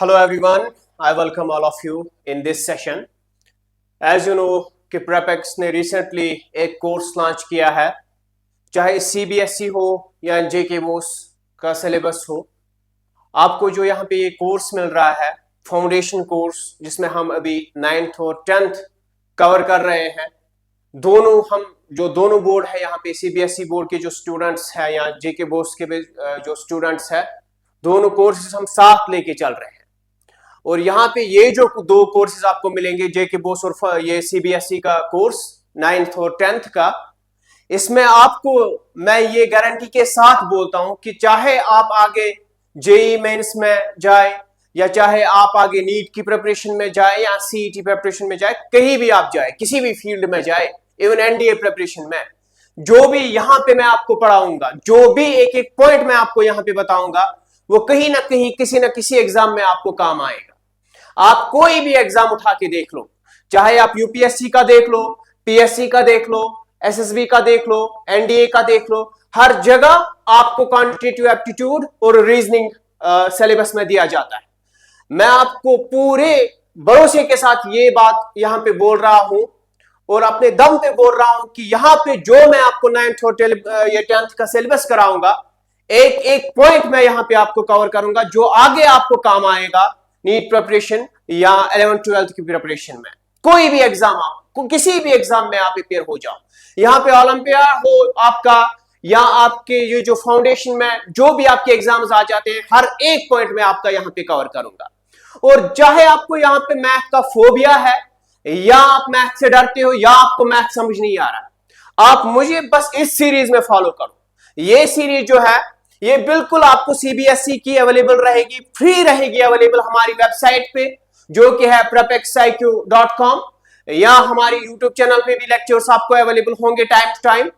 Hello everyone, I welcome all of you in this session. As you know कि प्रेपेक्स ने recently एक course launch किया है, चाहे CBSE हो या JK बोस का सिलेबस हो। आपको जो यहाँ पे ये कोर्स मिल रहा है फाउंडेशन कोर्स, जिसमें हम अभी 9th और 10th कवर कर रहे हैं। दोनों बोर्ड है यहाँ पे, CBSE बोर्ड के जो स्टूडेंट्स हैं या JK बोस के जो स्टूडेंट्स हैं, दोनों कोर्सेज हम साथ लेके चल रहे हैं। और यहाँ पे ये जो दो कोर्सेज आपको मिलेंगे, JK बोस और ये CBSE का कोर्स 9th और 10th का, इसमें आपको मैं ये गारंटी के साथ बोलता हूं कि चाहे आप आगे JEE मेंस में जाए या चाहे आप आगे नीट की प्रिपरेशन में जाए या CET प्रिपरेशन में जाए, कहीं भी आप जाए, किसी भी फील्ड में जाए, इवन NDA प्रिपरेशन में, जो भी यहाँ पे मैं आपको पढ़ाऊंगा, जो भी एक एक पॉइंट मैं आपको यहाँ पे बताऊंगा, वो कहीं ना कहीं किसी ना किसी एग्जाम में आपको काम आएगा। आप कोई भी एग्जाम उठा के देख लो, चाहे आप UPSC का देख लो, PSC का देख लो, SSB का देख लो, NDA का देख लो, हर जगह आपको क्वांटिटेटिव एप्टीट्यूड और रीजनिंग सिलेबस में दिया जाता है। मैं आपको पूरे भरोसे के साथ ये बात यहां पे बोल रहा हूं और अपने दम पे बोल रहा हूं कि यहां पे जो मैं आपको 9th और 10th का सिलेबस कराऊंगा, एक एक पॉइंट मैं यहां पे आपको कवर करूंगा जो आगे आपको काम आएगा नीट प्रिपरेशन या 11th 12th की प्रिपरेशन में। कोई भी एग्जाम आपको, किसी भी एग्जाम में आप प्रिपेयर हो जाओ, यहाँ पे ओलंपियाड हो आपका या आपके ये जो फाउंडेशन में जो भी आपके एग्जाम्स आ जाते हैं, हर एक पॉइंट में आपका यहाँ पे कवर करूंगा। और चाहे आपको यहाँ पे मैथ का फोबिया है या आप मैथ से डरते हो या आपको मैथ समझ नहीं आ रहा, आप मुझे बस इस सीरीज में फॉलो करो। ये सीरीज जो है ये बिल्कुल आपको CBSE की अवेलेबल रहेगी, फ्री रहेगी अवेलेबल हमारी वेबसाइट पे, जो कि है prepxiq.com, या हमारी YouTube चैनल पे भी लेक्चर्स आपको अवेलेबल होंगे टाइम टू टाइम।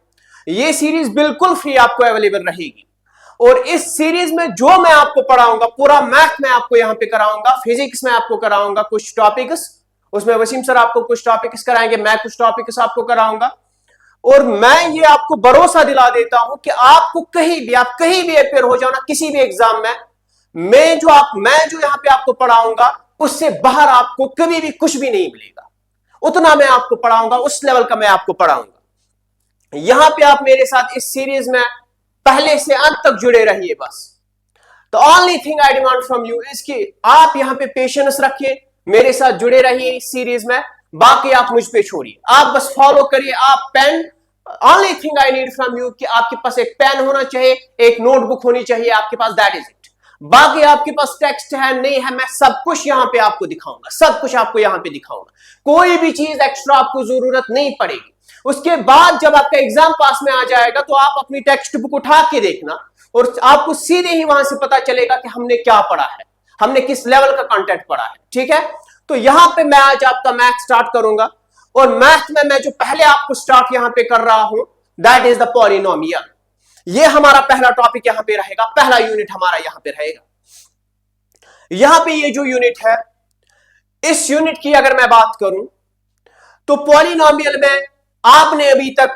ये सीरीज बिल्कुल फ्री आपको अवेलेबल रहेगी। और इस सीरीज में जो मैं आपको पढ़ाऊंगा, पूरा मैथ में आपको यहाँ पे कराऊंगा, फिजिक्स में आपको कराऊंगा कुछ टॉपिक्स, उसमें वसीम सर आपको कुछ टॉपिक्स कराएंगे, मैं कुछ टॉपिक्स आपको कराऊंगा। और मैं ये आपको भरोसा दिला देता हूं कि आपको कहीं भी अपेयर हो जाओ ना, किसी भी एग्जाम में, मैं जो यहाँ पे आपको पढ़ाऊंगा उससे बाहर आपको कभी भी कुछ भी नहीं मिलेगा। उतना मैं आपको पढ़ाऊंगा, उस लेवल का मैं आपको पढ़ाऊंगा। यहां पे आप मेरे साथ इस सीरीज में पहले से अंत तक जुड़े रहिए। बस the only thing I demand from you is कि आप यहां पे पेशेंस रखिए, मेरे साथ जुड़े रहिए इस सीरीज में, बाकी आप मुझ पे छोड़िए, आप बस फॉलो करिए। आप pen, only thing I need from you कि आपके पास एक पेन होना चाहिए, एक नोटबुक होनी चाहिए आपके पास, दैट इज इट। बाकी आपके पास टेक्स्ट है नहीं है, मैं सब कुछ यहां पे आपको दिखाऊंगा, सब कुछ आपको यहां पे दिखाऊंगा, कोई भी चीज एक्स्ट्रा आपको जरूरत नहीं पड़ेगी। उसके बाद जब आपका एग्जाम पास में आ जाएगा तो आप अपनी टेक्स्ट बुक उठा के देखना और आपको सीधे ही वहां से पता चलेगा कि हमने क्या पढ़ा है, हमने किस लेवल का कंटेंट पढ़ा है। ठीक है, तो यहां पे मैं आज आपका मैथ स्टार्ट करूंगा और मैथ में मैं जो पहले आपको स्टार्ट यहां पे कर रहा हूं, दैट इज द पॉलिनोमियल। ये हमारा पहला टॉपिक यहां पे रहेगा, पहला यूनिट हमारा यहां पे रहेगा। यहां पे ये जो यूनिट है, इस यूनिट की अगर मैं बात करूं तो पॉलिनोमियल में आपने अभी तक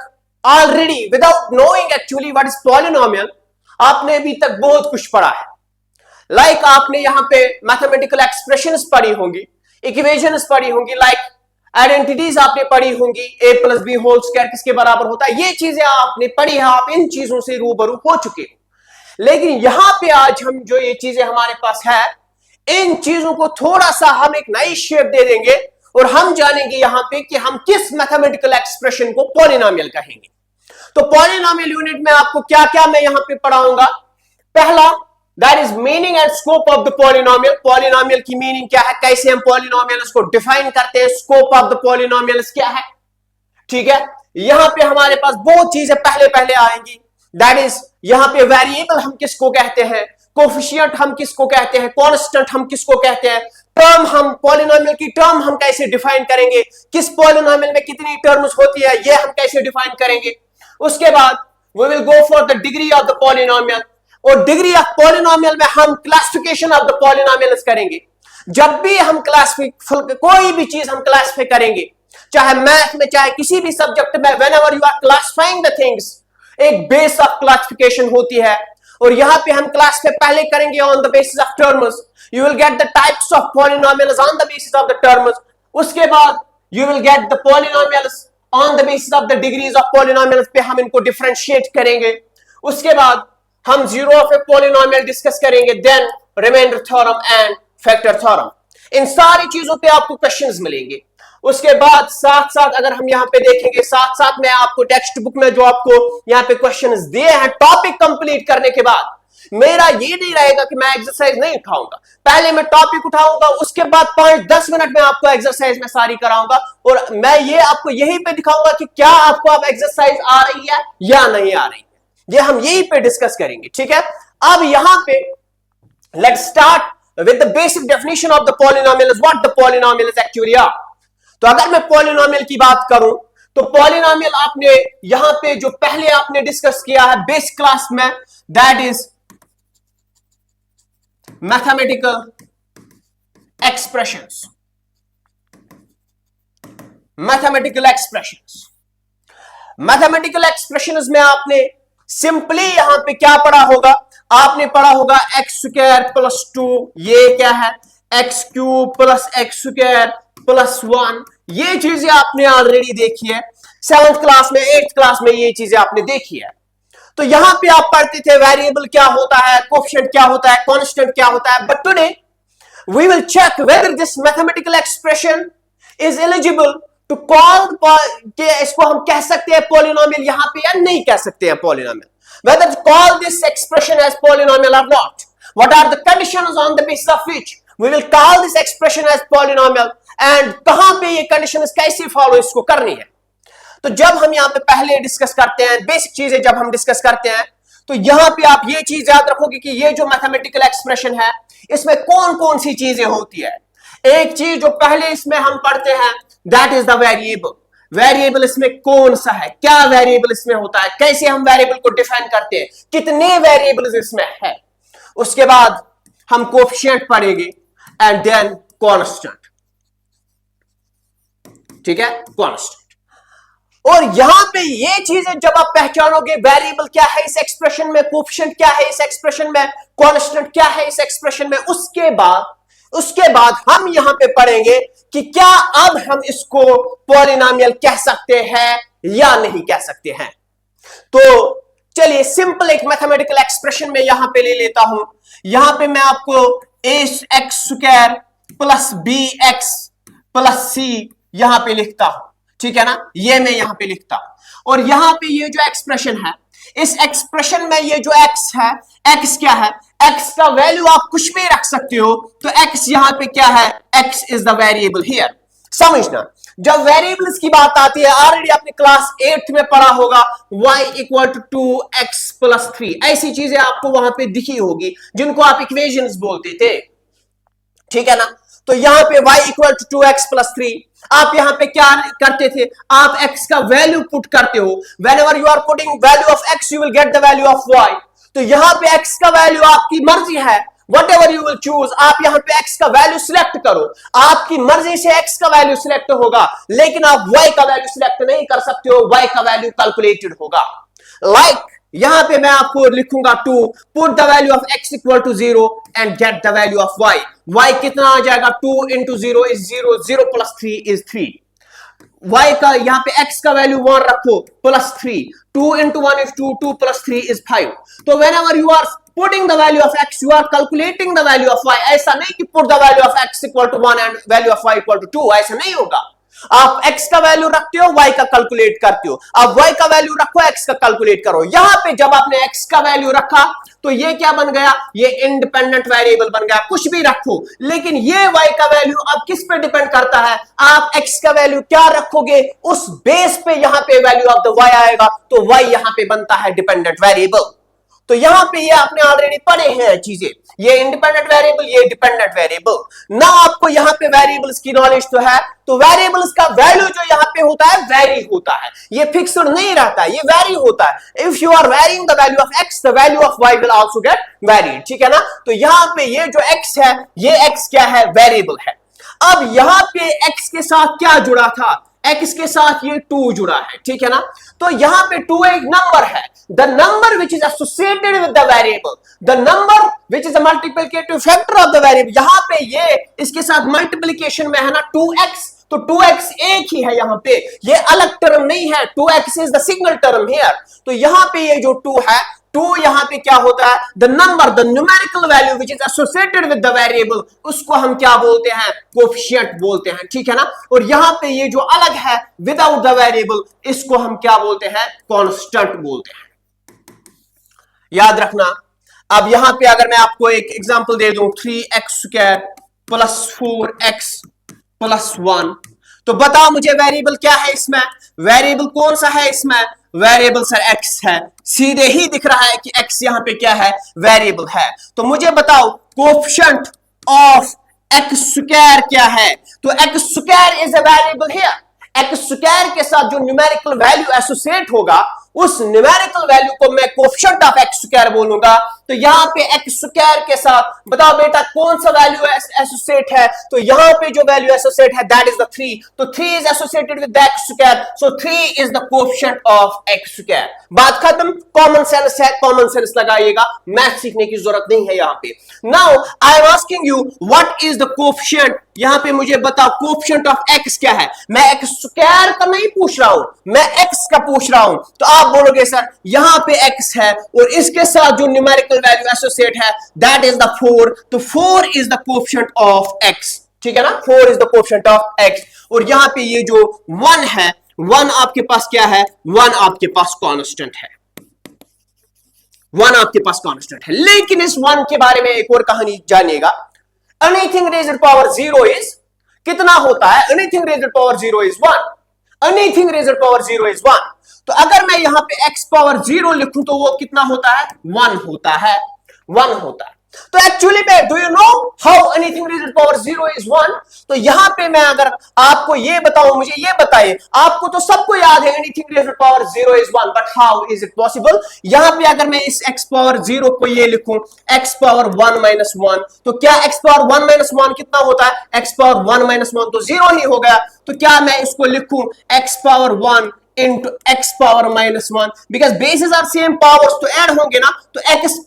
already, without knowing actually what is polynomial, आपने अभी तक बहुत कुछ पढ़ा है। लाइक आपने यहां पे मैथमेटिकल एक्सप्रेशंस पढ़ी होंगी, इक्वेशंस पढ़ी होंगी, लाइक आइडेंटिटीज आपने पढ़ी होंगी, a+b होल स्क्वायर किसके बराबर होता है, ये चीजें आपने पढ़ी है, आप इन चीजों से रूबरू हो चुके हो। लेकिन यहां पे आज हम जो ये चीजें हमारे पास है, इन चीजों को थोड़ा सा हम एक नई शेप दे देंगे और हम जानेंगे यहां पे कि हम किस मैथमेटिकल एक्सप्रेशन को पॉलिनोमियल कहेंगे। तो पॉलिनोमियल यूनिट में आपको क्या क्या मैं यहां पे पढ़ाऊंगा। पहला, that is meaning and scope of the polynomial. Polynomial की मीनिंग क्या है, कैसे हम पॉलिनोमियल्स को डिफाइन करते हैं, स्कोप ऑफ द पॉलिनोमियल्स क्या है। ठीक है, यहां पे हमारे पास बहुत चीजें पहले आएंगी, दैट इज यहां पे वेरिएबल हम किसको कहते हैं, कोफिशिएंट हम किसको कहते हैं, कांस्टेंट हम किसको कहते हैं, टर्म, हम पॉलिनोमियल की टर्म हम कैसे डिफाइन करेंगे, किस पॉलिनोमियल में कितनी टर्म्स होती है ये हम कैसे डिफाइन करेंगे। उसके बाद we will go for the degree of the polynomial, और डिग्री ऑफ पॉलिनोमियल में हम क्लासिफिकेशन ऑफ द पॉलिनोमियल्स करेंगे। जब भी हम कोई भी चीज हम क्लासिफाई करेंगे, चाहे मैथ में चाहे किसी भी सब्जेक्ट में, whenever you are classifying the things, एक बेस ऑफ क्लासिफिकेशन होती है। और यहां पे हम क्लास पे पहले करेंगे on the basis of terms, you will get the types of polynomials on the basis of the terms. उसके बाद you will get the polynomials on the basis of the degrees of polynomials पे हम इनको differentiate करेंगे. उसके बाद हम zero of a polynomial discuss करेंगे, then remainder theorem and factor theorem. इन सारी चीजों पे आपको क्वेश्चंस मिलेंगे. उसके बाद साथ साथ अगर हम यहाँ पे देखेंगे, साथ साथ में आपको टेक्स्ट बुक में जो आपको यहाँ पे क्वेश्चंस दिए हैं, टॉपिक कंप्लीट करने के बाद मेरा ये नहीं रहेगा कि मैं एक्सरसाइज नहीं उठाऊंगा. पहले मैं टॉपिक उठाऊंगा, उसके बाद 5-10 मिनट में आपको एक्सरसाइज में सारी कराऊंगा और मैं ये आपको यहीं पे दिखाऊंगा कि क्या आपको अब एक्सरसाइज आ रही है या नहीं आ रही है. ये हम यहीं पे डिस्कस करेंगे. ठीक है, अब यहां पे let's start with the basic definition of the polynomial. What the polynomial is actually are. तो अगर मैं पॉलिनोमियल की बात करूं तो पॉलिनोमियल आपने यहां पे जो पहले आपने डिस्कस किया है बेस क्लास में, that is mathematical expressions. Mathematical expressions, mathematical expressions में आपने सिंपली यहां पे क्या पढ़ा होगा, आपने पढ़ा होगा एक्स स्क्वायर प्लस 2, ये क्या है x cube plus x square plus 1. ये चीजें आपने ऑलरेडी देखी है 7th क्लास में, 8th क्लास में ये चीजें आपने देखी है. तो यहां पे आप पढ़ते थे वेरिएबल क्या होता है, कोएफिशिएंट क्या होता है, कांस्टेंट क्या होता है. But today we will check whether this mathematical expression is eligible to call, के इसको हम कह सकते हैं पॉलिनोमियल यहां पे या नहीं कह सकते हैं polynomial. Whether to call this expression as polynomial और not. What are the conditions on the basis of which we will call this expression as polynomial and कहां पे ये कंडीशंस कैसे फॉलो इसको करनी है. तो जब हम यहां पे पहले डिस्कस करते हैं बेसिक चीजें, जब हम डिस्कस करते हैं तो यहां पे आप ये चीज याद रखोगे कि ये जो मैथमेटिकल एक्सप्रेशन है इसमें कौन कौन सी चीजें होती है. एक चीज जो पहले इसमें हम पढ़ते हैं that is the variable. Variable इसमें कौन सा है, क्या वेरिएबल इसमें होता है, कैसे हम वेरिएबल को डिफाइन करते हैं, कितने वेरिएबल्स इसमें है. उसके बाद हम कोएफिशिएंट पढ़ेंगे एंड देन कांस्टेंट. ठीक है, कांस्टेंट. और यहां पे ये चीजें जब आप पहचानोगे, वेरिएबल क्या है इस एक्सप्रेशन में, कोएफिशिएंट क्या है इस एक्सप्रेशन में, कांस्टेंट क्या है इस एक्सप्रेशन में, उसके बाद हम यहां पे पढ़ेंगे कि क्या अब हम इसको पॉलिनोमियल कह सकते हैं या नहीं कह सकते हैं. तो चलिए सिंपल एक मैथमेटिकल एक्सप्रेशन में यहां पे ले लेता हूं. यहां पे मैं आपको x square plus b x plus c यहां पे लिखता हूं. ठीक है ना, ये मैं यहां पे लिखता हूं. और यहां पे ये जो एक्सप्रेशन है, इस एक्सप्रेशन में ये जो एक्स है, एक्स क्या है, एक्स का वैल्यू आप कुछ भी रख सकते हो. तो एक्स यहां पे क्या है, x is the variable here. समझना, जब वेरिएबल्स की बात आती है, ऑलरेडी आपने क्लास 8th में पढ़ा होगा y equal to 2x plus 3. ऐसी चीजें आपको वहां पे दिखी होगी जिनको आप इक्वेशंस बोलते थे. ठीक है ना. तो यहां पे y equal to 2x plus 3, आप यहां पे क्या करते थे, आप x का वैल्यू पुट करते हो. Whenever you are putting value of x you will get the value of y. तो यहां पे x का वैल्यू आपकी मर्जी है, whatever you will choose, आप यहां पे x का वैल्यू सिलेक्ट करो, आपकी मर्जी से x का वैल्यू सिलेक्ट होगा, लेकिन आप y का वैल्यू सिलेक्ट नहीं कर सकते हो, y का वैल्यू कैलकुलेटेड होगा. लाइक यहां पे मैं आपको लिखूंगा 2, put the value of x equal to 0 and get the value of y. y कितना आ जाएगा, 2 into 0 is 0, 0 plus 3 is 3. y का यहां पे x का वैल्यू 1 रखो plus 3, 2 into 1 is 2, 2 plus 3 is 5. तो whenever you are putting the value of x you are calculating the value of y. ऐसा नहीं कि put the value of x equal to 1 and value of y equal to 2, ऐसा नहीं होगा. आप x का value रखते हो, y का कैलकुलेट करते हो. आप y का वैल्यू रखो, x का कैलकुलेट करो. यहां पे जब आपने x का वैल्यू रखा तो ये क्या बन गया, ये इंडिपेंडेंट वेरिएबल बन गया. कुछ भी रखो, लेकिन ये y का वैल्यू अब किस पे डिपेंड करता है, आप x का वैल्यू क्या रखोगे उस बेस पे यहां पे वैल्यू ऑफ द y आएगा. तो y यहां पे बनता है डिपेंडेंट वेरिएबल. तो यहां पे ये आपने ऑलरेडी पढ़े हैं चीजें, ये इंडिपेंडेंट वेरिएबल, ये डिपेंडेंट वेरिएबल. ना आपको यहां पे वेरिएबल्स की नॉलेज तो है, तो वेरिएबल्स का वैल्यू जो यहां पे होता है वेरी होता है, ये फिक्स्ड नहीं रहता है, ये वेरी होता है. If you are varying the value of x the value of y will also get varied. ठीक है ना. तो यहां पे ये जो x है, ये x क्या है, वेरिएबल है. अब यहां पे x के साथ क्या जुड़ा था, x के साथ ये 2 जुड़ा है, ठीक है ना। तो यहां पे 2 एक नंबर है, the number which is associated with the variable, the number which is a multiplicative factor of the variable. यहां पे ये इसके साथ मल्टीप्लिकेशन में है ना 2x, तो 2x एक ही है यहां पे, ये अलग टर्म नहीं है, 2x is the single term here. तो यहां पे ये जो 2 है, 2 यहां पे क्या होता है, the number, the numerical value which is associated with the variable, उसको हम क्या बोलते हैं, कोएफिशिएंट बोलते हैं, ठीक है ना। और यहां पे ये जो अलग है विदाउट द वेरिएबल, इसको हम क्या बोलते हैं, कांस्टेंट बोलते हैं, याद रखना। अब यहां पे अगर मैं आपको एक एग्जांपल दे दूं, 3x² प्लस 4x प्लस 1, तो बताओ मुझे वेरिएबल क्या है इसमें, वेरिएबल कौन सा है इसमें, वेरिएबल सर x है, सीधे ही दिख रहा है कि x यहां पे क्या है, वेरिएबल है। तो मुझे बताओ कोएफिशिएंट ऑफ x² क्या है, तो x² is a variable here, x² के साथ जो न्यूमेरिकल वैल्यू एसोसिएट होगा, उस न्यूमेरिकल वैल्यू को मैं कोएफिशिएंट ऑफ x² बोलूंगा। तो यहां पे x² के साथ बताओ बेटा कौन सा वैल्यू एसोसिएट है, तो यहां पे जो वैल्यू एसोसिएट है दैट इज द 3, तो 3 is associated with x², so 3 is the coefficient of x²। बात खत्म, कॉमन सेंस है, कॉमन सेंस लगाइएगा, मैथ सीखने की जरूरत नहीं है यहां पे। Now I am asking you what is the coefficient, यहां पे मुझे बताओ कोएफिशिएंट ऑफ x क्या है, मैं x² का नहीं पूछ रहा हूं, मैं x का पूछ रहा हूं। तो आप बोलोगे सर यहां पे x है और इसके साथ जो न्यूमेरिकल वैल्यू एसोसिएट है दैट इज द 4, तो 4 is the coefficient of x, ठीक है ना, 4 is the coefficient of x। और यहां पे ये जो 1 है, 1 आपके पास क्या है, 1 आपके पास कांस्टेंट है, 1 आपके पास कांस्टेंट है। लेकिन इस 1 के बारे में एक और कहानी जानिएगा, एनीथिंग रेज्ड पावर 0 इज कितना होता है, anything raised power 0 is 1, anything raised power 0 is 1। तो अगर मैं यहां पे x पावर 0 लिखूं तो वो कितना होता है, 1 होता है, 1 होता है। तो एक्चुअली में do you know how anything raised power 0 is 1, तो यहां पे मैं अगर आपको ये बताऊं, मुझे ये बताइए, आपको तो सबको याद है anything raised power 0 is 1, but how is it possible. यहां पे अगर मैं इस x पावर 0 को ये लिखूं x पावर 1 माइनस 1, तो क्या x पावर 1 माइनस 1 कितना होता है, x पावर 1 माइनस 1 तो 0 ही हो गया। तो क्या मैं इसको लिखूं x power 1 into x power minus 1, because bases are same powers, तो ऐड होंगे ना, तो x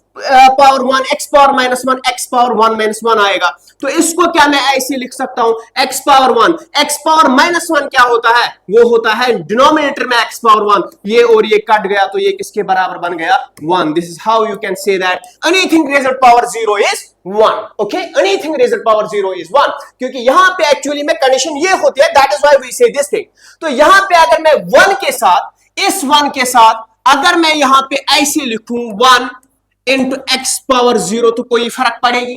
power 1 x power minus 1 x power 1 minus 1 आएगा। तो इसको क्या मैं ऐसे लिख सकता हूं, x power 1, x power minus 1 क्या होता है, वो होता है डिनोमिनेटर में x पावर 1, ये और ये कट गया तो ये किसके बराबर बन गया, 1। This is how you can say that anything raised power 0 is 1, okay, anything raised power 0 is 1, क्योंकि यहां पे एक्चुअली में कंडीशन ये होती है, दैट इज व्हाई वी से दिस थिंग। तो यहां पे अगर मैं 1 के साथ, इस 1 के साथ अगर मैं यहां पे ऐसे लिखूं 1 into x पावर 0, तो कोई फर्क पड़ेगी,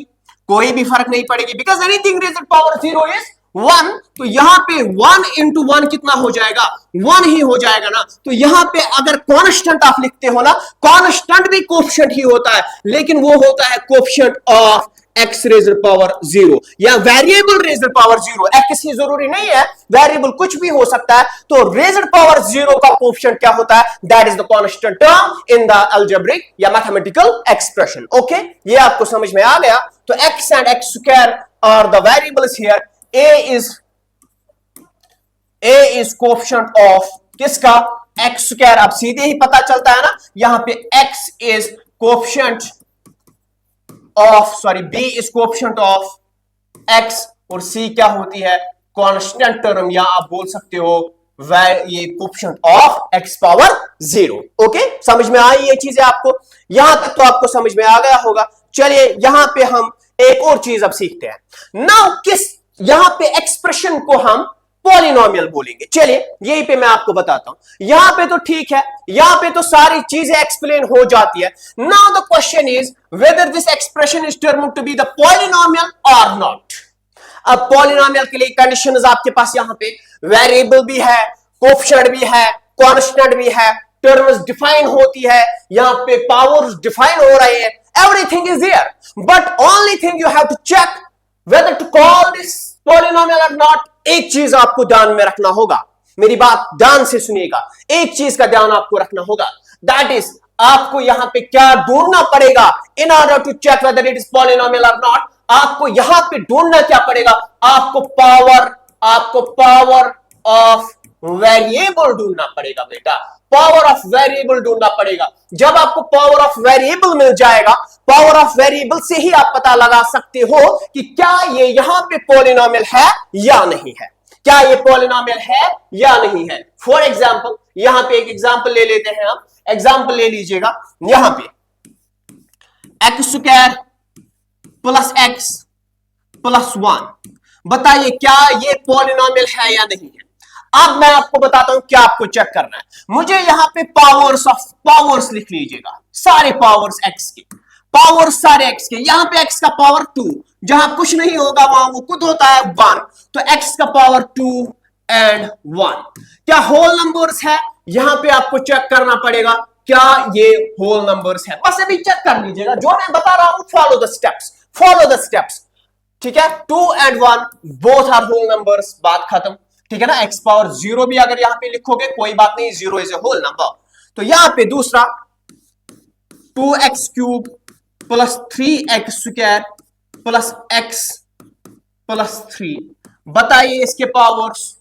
कोई भी फर्क नहीं पड़ेगी, because anything raised power 0 is 1। तो यहां पे 1 into 1 कितना हो जाएगा, 1 ही हो जाएगा ना। तो यहां पे अगर कांस्टेंट आप लिखते हो ना, कांस्टेंट भी कोएफिशिएंट ही होता है, लेकिन वो होता है coefficient of x raised power 0 या वेरिएबल रेज्ड पावर 0, x ही जरूरी नहीं है, वेरिएबल कुछ भी हो सकता है। तो रेज्ड पावर 0 का कोएफिशिएंट क्या होता है, that is the constant term in the algebraic या मैथमेटिकल एक्सप्रेशन, ओके, ये आपको समझ में आ गया। तो x and x² are the variables here, a is coefficient of किसका, x², अब सीधे ही पता चलता है ना, यहां पे x is coefficient of, sorry, b is coefficient of x और c क्या होती है, कांस्टेंट टर्म, या आप बोल सकते हो ये coefficient of x power 0, okay. समझ में आई ये चीजें आपको, यहां तक तो आपको समझ में आ गया होगा। चलिए यहां पे हम एक और चीज अब सीखते हैं। नाउ किस यहां पे एक्सप्रेशन को हम पॉलिनोमियल बोलेंगे, चलिए यहीं पे मैं आपको बताता हूं। यहां पे तो ठीक है, यहां पे तो सारी चीजें एक्सप्लेन हो जाती है। Now the question is whether this expression is termed to be the polynomial और नॉट। अब पॉलिनोमियल के लिए कंडीशंस आपके पास यहां पे वेरिएबल भी है, कोएफिशिएंट भी है, कांस्टेंट भी है, टर्म्स डिफाइन होती है, यहां पे पावर्स डिफाइन हो रहे हैं, everything is there, but only thing you have to check whether to call this polynomial और नॉट। एक चीज आपको ध्यान में रखना होगा, मेरी बात ध्यान से सुनिएगा, एक चीज का ध्यान आपको रखना होगा, दैट इज आपको यहां पे क्या ढूंढना पड़ेगा in order to check whether it is polynomial और नॉट। आपको यहां पे ढूंढना क्या पड़ेगा, आपको पावर ऑफ वेरिएबल ढूंढना पड़ेगा बेटा, पावर ऑफ वेरिएबल ढूंढना पड़ेगा। जब आपको पावर ऑफ वेरिएबल मिल जाएगा, पावर ऑफ वेरिएबल से ही आप पता लगा सकते हो कि क्या ये यहां पे पॉलिनोमियल है या नहीं है, क्या ये पॉलिनोमियल है या नहीं है। फॉर एग्जाम्पल यहां पे एक एग्जाम्पल ले लेते हैं हम, एग्जाम्पल ले लीजिएगा, यहां पे x square plus x plus 1, बताइए क्या ये पॉलिनोमियल है या नहीं है। अब मैं आपको बताता हूं क्या आपको चेक करना है। मुझे यहां पे पावर्स लिख लीजिएगा, सारे पावर्स एक्स के, पावर्स सारे एक्स के। यहां पे एक्स का पावर 2, जहां कुछ नहीं होगा वहां वो खुद होता है 1, तो एक्स का पावर 2 एंड 1। क्या होल नंबर्स है? यहां पे आपको चेक करना पड़ेगा क्या ये होल नंबर्स है। बस अभी चेक कर लीजिएगा, जो मैं बता रहा हूं follow the steps, follow the steps, ठीक है। 2 and 1 both are whole numbers, बात खत्म, ठीक है ना। एक्स पावर 0 भी अगर यहां पे लिखोगे कोई बात नहीं, 0 इज ए होल नंबर। तो यहां पे दूसरा 2x cube plus 3x square plus x plus 3, बताइए इसके पावर्स।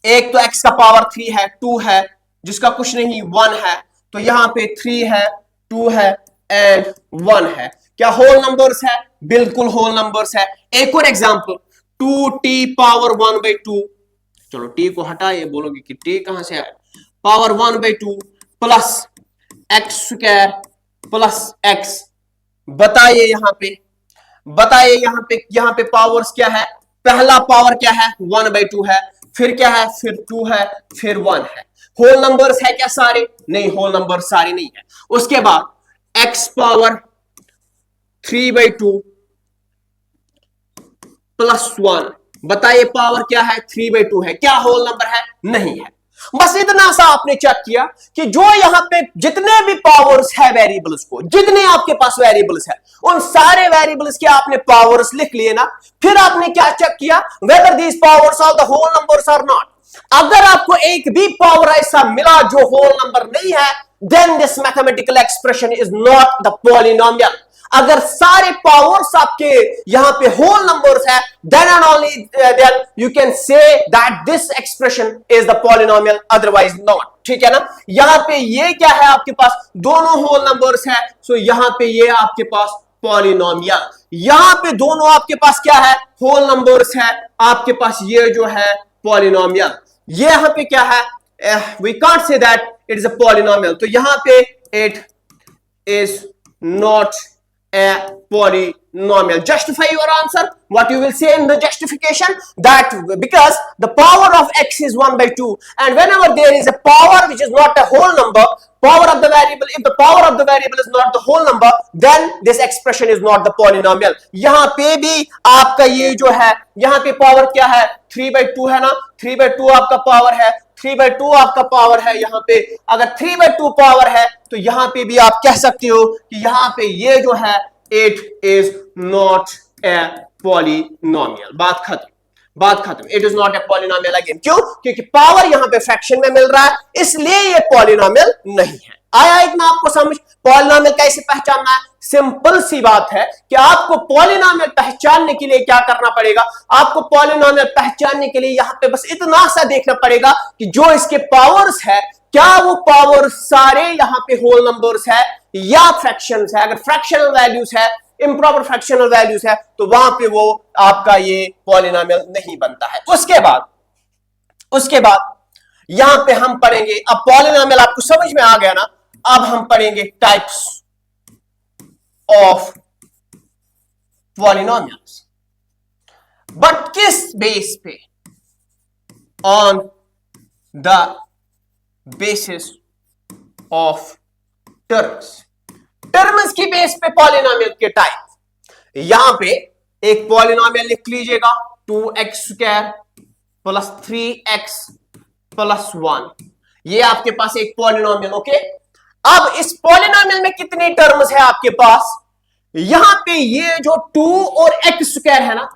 एक तो x का पावर 3 है, 2 है, जिसका कुछ नहीं 1 है, तो यहां पे 3 है, 2 है एंड 1 है। क्या होल नंबर्स है? बिल्कुल होल नंबर्स है। एक और एग्जांपल 2t पावर 1/2, चलो t को हटाइए, बोलोगे कि t कहां से आया, power 1/2 plus x square plus x, बताइए यहां पे, बताइए यहां पे पावर्स क्या है। पहला पावर क्या है? 1/2 है, फिर क्या है, फिर 2 है, फिर 1 है। होल नंबर्स है क्या सारे? नहीं, होल नंबर सारे नहीं है। उसके बाद x पावर 3/2 प्लस 1, बताइए पावर क्या है? 3/2 है। क्या होल नंबर है? नहीं है। बस इतना सा आपने चेक किया कि जो यहां पे जितने भी पावर्स है वेरिएबल्स को, जितने आपके पास वेरिएबल्स है, उन सारे वेरिएबल्स के आपने पावर्स लिख लिए ना। फिर आपने क्या चेक किया, whether these powers are the whole numbers or not. अगर आपको एक भी पावर ऐसा मिला जो होल नंबर नहीं है, then this mathematical expression is not the polynomial. अगर सारे पावर्स आपके यहां पे होल नंबर्स है, then and only then you can say that this expression is the polynomial, otherwise not, ठीक है ना। यहां पे ये क्या है, आपके पास दोनों होल नंबर्स है, सो यहां पे ये आपके पास पॉलिनोमियल। यहां पे दोनों आपके पास क्या है, होल नंबर्स है, आपके पास ये जो है पॉलिनोमियल। ये यहां पे क्या है, we can't say that it is a polynomial, तो यहां पे it is not a polynomial. Justify your answer. What you will say in the justification, that because the power of x is 1/2, and whenever there is a power which is not a whole number, power of the variable, if the power of the variable is not the whole number, then this expression is not the polynomial. यहां पे भी आपका ये जो है, यहां पे power क्या है, 3/2 है ना, 3/2 आपका पावर है, 3/2 आपका पावर है। यहां पे अगर 3/2 पावर है, तो यहां पे भी आप कह सकते हो कि यहां पे ये जो है it is not a polynomial. बात खत्म, बात खत्म। It is not a polynomial again. क्यों? क्योंकि पावर यहां पे फ्रैक्शन में मिल रहा है, इसलिए ये पॉलिनोमियल नहीं है। आया इतना आपको समझ? पॉलिनोमियल कैसे पहचानना है? सिंपल सी बात है कि आपको पॉलिनोमियल पहचानने के लिए क्या करना पड़ेगा, आपको पॉलिनोमियल पहचानने के लिए यहां पे बस इतना सा देखना पड़ेगा कि जो इसके पावर्स है, क्या वो पावर सारे यहां पे होल नंबर्स है या फ्रैक्शंस है। अगर फ्रैक्शनल वैल्यूज है, इम्प्रॉपर फ्रैक्शनल वैल्यूज है, तो वहां पे वो आपका ये पॉलिनोमियल नहीं बनता है। उसके बाद यहां पे हम पढ़ेंगे, अब पॉलिनोमियल आपको समझ में आ गया ना, अब हम पढ़ेंगे टाइप्स ऑफ पॉलिनोमियल्स। बट किस बेस पे? On the basis of terms. Terms की बेस पे पॉलिनोमियल के टाइप। यहां पे एक पॉलिनोमियल लिख लीजिएगा, 2x square plus 3x plus 1, ये आपके पास एक पॉलिनोमियल। ओके, अब इस पॉलिनोमियल में कितनी टर्म्स है आपके पास? यहां पे ये जो 2 और x स्क्वायर है ना,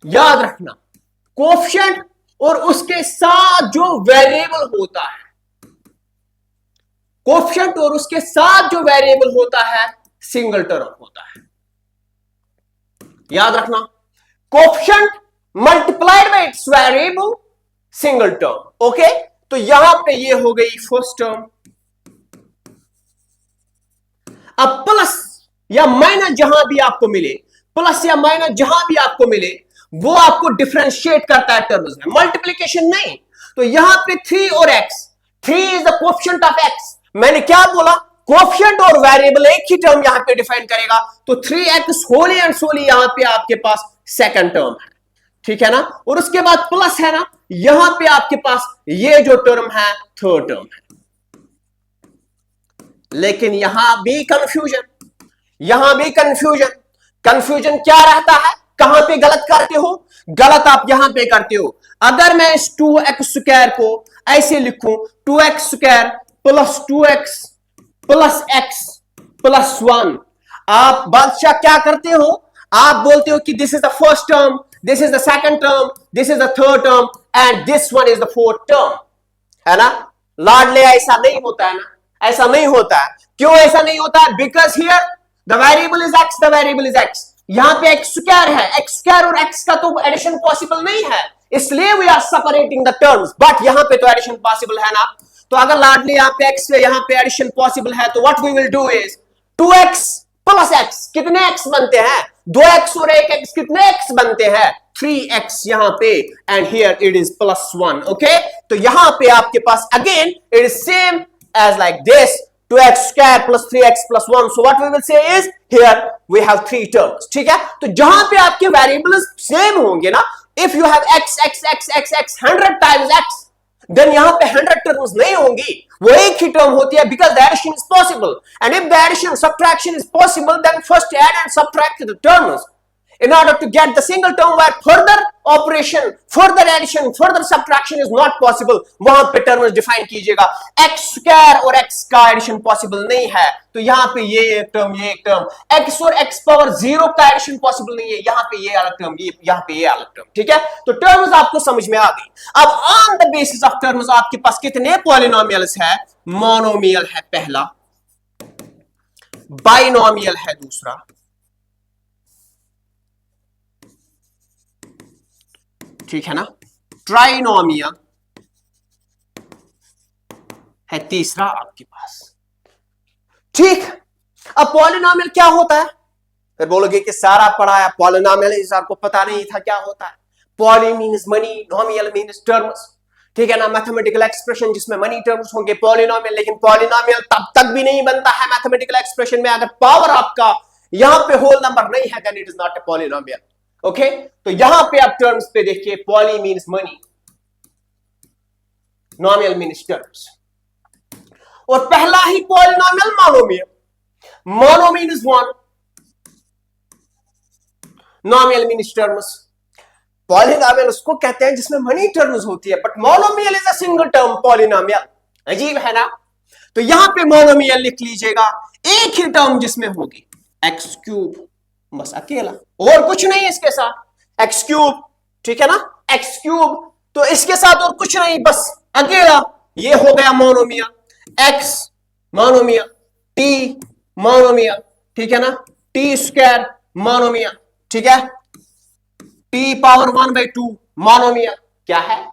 याद रखना कोएफिशिएंट और उसके साथ जो वेरिएबल होता है, कोएफिशिएंट और उसके साथ जो वेरिएबल होता है सिंगल टर्म होता है। याद रखना, coefficient multiplied by it's variable single term. Okay, तो यहां पे ये हो गई फर्स्ट टर्म। अब प्लस या माइनस जहां भी आपको मिले, प्लस या माइनस जहां भी आपको मिले, वो आपको डिफरेंशिएट करता है टर्म्स में, मल्टीप्लीकेशन नहीं। तो यहां पे 3 और x, 3 is the coefficient of x। मैंने क्या बोला, कोएफिशिएंट और वेरिएबल एक ही टर्म यहां पे डिफाइन करेगा, तो 3x होली एंड सोली यहां पे आपके पास सेकंड टर्म है, ठीक है ना। और उसके बाद प्लस है ना, यहां पे आपके पास ये जो टर्म है थर्ड टर्म है। लेकिन यहां भी कंफ्यूजन, यहां भी कंफ्यूजन। कंफ्यूजन क्या रहता है, कहां पे गलत करते हो, गलत आप यहां पे करते हो। अगर मैं इस 2x² को ऐसे लिखूं, 2x² plus 2x plus x plus 1, आप बादशाह क्या करते हो, आप बोलते हो कि this is the first term, this is the second term, this is the third term and this one is the fourth term, है ना। लाडले ऐसा नहीं होता है ना, ऐसा नहीं होता है। क्यों ऐसा नहीं होता है, because here the variable is x, the variable is x। यहां पे x² है, x² और x का तो एडिशन पॉसिबल नहीं है, इसलिए we are separating the terms. But यहां पे तो एडिशन पॉसिबल है ना, तो अगर लाडली यहां पे x है, यहां पे एडिशन पॉसिबल है, तो what we will do is 2x plus x, कितने x बनते हैं, 2x और 1x, कितने x बनते हैं 3x यहां पे, and here it is plus 1। Okay, तो यहां पे आपके पास again it is same as like this, 2x² plus 3x plus 1. So what we will say is here we have 3 terms, ठीक है। तो जहां पे आपके वेरिएबल्स सेम होंगे ना, if you have x 100 times x, then यहां पे 100 टर्म्स नहीं होंगी, वो एक ही टर्म होती है, because the addition is possible, and if the addition subtraction is possible, then first add and subtract the terms in order to get the single term, where further operation, further addition, further subtraction is not possible, वहां पे terms define कीजिएगा। x² और x का addition possible नहीं है, तो यहां पे ये एक टर्म, ये एक टर्म, x और x पावर 0 का एडिशन पॉसिबल नहीं है, यहां पे ये अलग टर्म, ये यहां पे ये अलग टर्म, ठीक है। तो टर्म्स आपको समझ में आ गई। अब on the basis of terms आपके पास कितने पॉलिनोमियल्स है, मोनोमियल है पहला, बाइनोमियल है दूसरा, ठीक है ना, ट्राइनोमियल है तीसरा आपके पास, ठीक। अब पॉलिनोमियल क्या होता है, फिर बोलोगे कि सारा पढ़ाया पॉलिनोमियल, इस आपको पता नहीं था क्या होता है। Poly means many, nomial means terms, ठीक है ना। मैथमेटिकल एक्सप्रेशन जिसमें मनी टर्म्स होंगे पॉलिनोमियल, लेकिन पॉलिनोमियल तब तक भी नहीं बनता है मैथमेटिकल एक्सप्रेशन में अगर पावर आपका यहां पे होल नंबर नहीं है, then it is not a polynomial. Okay, तो यहां पे आप टर्म्स पे देखिए, poly means many, nomial means terms, और पहला ही polynomial monomial, mono means 1, nomial means terms. Polynomial उसको कहते हैं जिसमें मनी टर्म्स होती है, but monomial is a single term polynomial, अजीब है ना। तो यहां पे मोनोमियल लिख लीजिएगा, एक ही टर्म जिसमें होगी x³, बस अकेला, और कुछ नहीं इसके साथ, x³, ठीक है ना, x³, तो इसके साथ और कुछ नहीं, बस अकेला, ये हो गया monomial. x monomial, t monomial, ठीक है ना, t² मोनोमियल, ठीक है, t पावर 1/2 मोनोमियल, क्या है,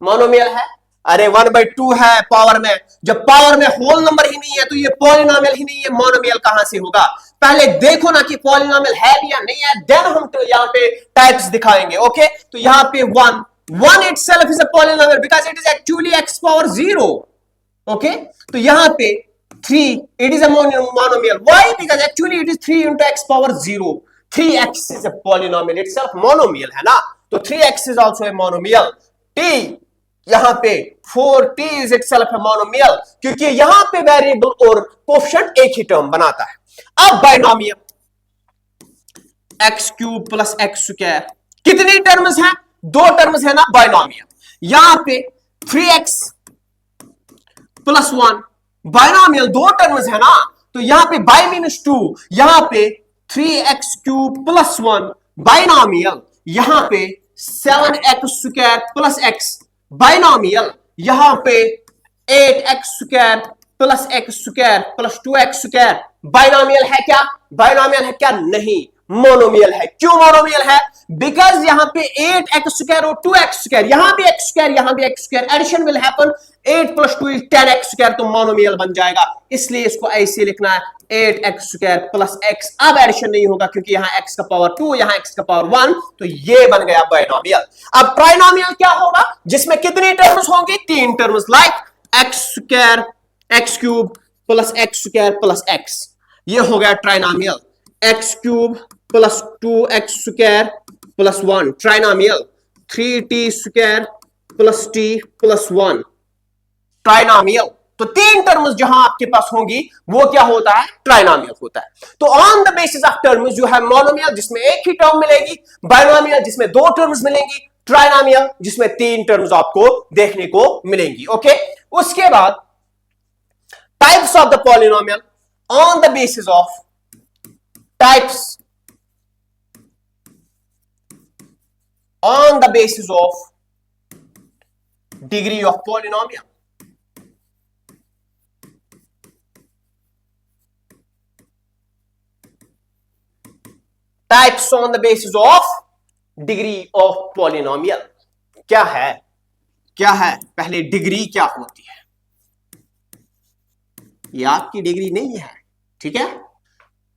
मोनोमियल है। अरे 1/2 है पावर में, जब पावर में होल नंबर ही नहीं है तो ये पॉलिनोमियल ही नहीं है, मोनोमियल कहां से होगा। पहले देखो ना कि पॉलिनोमियल है भी या नहीं है, देन हम तो यहां पे टाइप्स दिखाएंगे। ओके, तो यहां पे 1 itself is a polynomial because it is actually x power 0। Okay, तो यहां पे 3 it is a monomial, why, because actually it is 3 into x power 0, 3x is a polynomial itself, monomial है ना, तो 3x is also a monomial। t यहां पे 4t is itself a monomial, क्योंकि यहां पे वेरिएबल और कोएफिशिएंट एक ही टर्म बनाता है। अब बाइनोमियल, x³ प्लस x², कितनी टर्म्स हैं, 2 टर्म्स है ना बाइनोमियल। यहां पे 3x प्लस 1, बाइनोमियल 2 टर्म्स है ना, तो यहां पे बाई मीन्स 2, यहां पे 3x³ प्लस 1 बाइनोमियल, यहां पे 7x² प्लस x बाइनोमियल, यहां पे 8x² plus x² plus 2x², binomial है क्या, बाइनोमियल है क्या, नहीं, मोनोमियल है। क्यों मोनोमियल है? बिकॉज यहां पे 8x² और 2x², यहां भी x², यहां भी x², addition will happen, 8 + 2 = 10x², तो मोनोमियल बन जाएगा। इसलिए इसको ऐसे लिखना है 8x² + x। अब एडिशन नहीं होगा क्योंकि यहां x का पावर 2, यहां x का पावर 1, तो ये बन गया बाइनोमियल। अब ट्राइनोमियल क्या होगा? जिसमें कितनी टर्म्स होंगी? 3 terms, like x² x³ + x² + x। ये हो गया trinomial. x³ + 2x² + 1 trinomial. 3t² + t + 1 trinomial. तो 3 टर्म्स जहां आपके पास होंगी वो क्या होता है? ट्राइनोमियल होता है। तो on the basis of terms जो है मोनोमियल जिसमें एक ही टर्म मिलेगी, बाइनोमियल जिसमें 2 टर्म्स मिलेंगी, ट्राइनोमियल जिसमें 3 टर्म्स आपको देखने को मिलेंगी। ओके, उसके बाद types of the polynomial on the basis of types on the basis of degree of polynomial. Types on the basis of degree of polynomial. क्या है? क्या है? पहले डिग्री क्या होती है? ये आपकी डिग्री नहीं है, ठीक है?